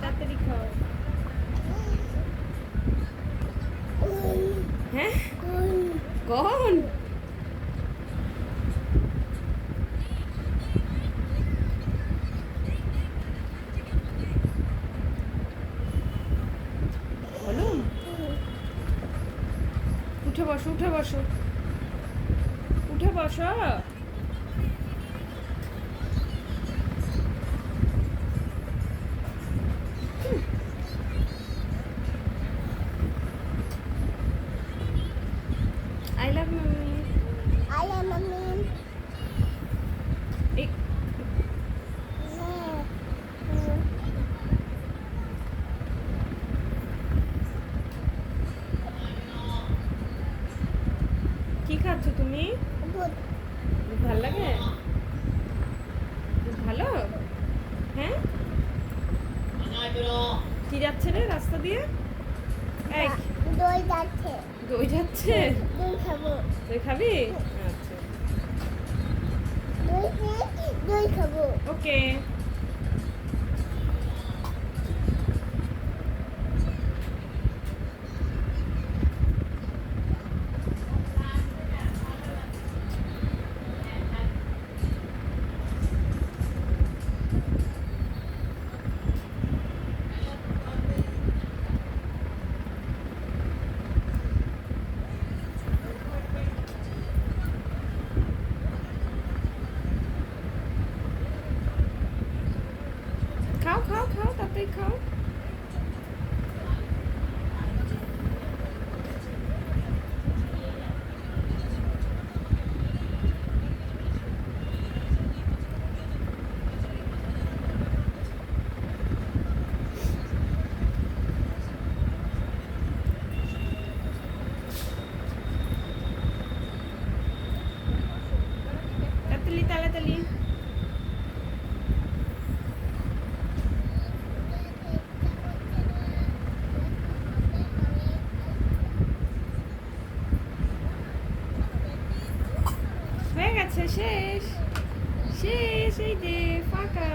তাড়াতাড়ি খাও। হ্যাঁ কোন বলুন? উঠে বসো, উঠে বসো, উঠে বসো। I love mummy. I am a man. এই কি খাচ্ছ তুমি? Good. ভাল লাগে? ভালো? হ্যাঁ কি যাচ্ছে রে রাস্তা দিয়ে? এই দই যাচ্ছে। দই যাচ্ছে? দই খাবো। দই খাবি? আচ্ছা দই খাবো। ওকে। খাও খাও খাও তাড়াতাড়ি খাও। তাড়াতাড়ি তাড়াতাড়ি। হয়ে গেছে, শেষ শেষ, এই যে ফাঁকা।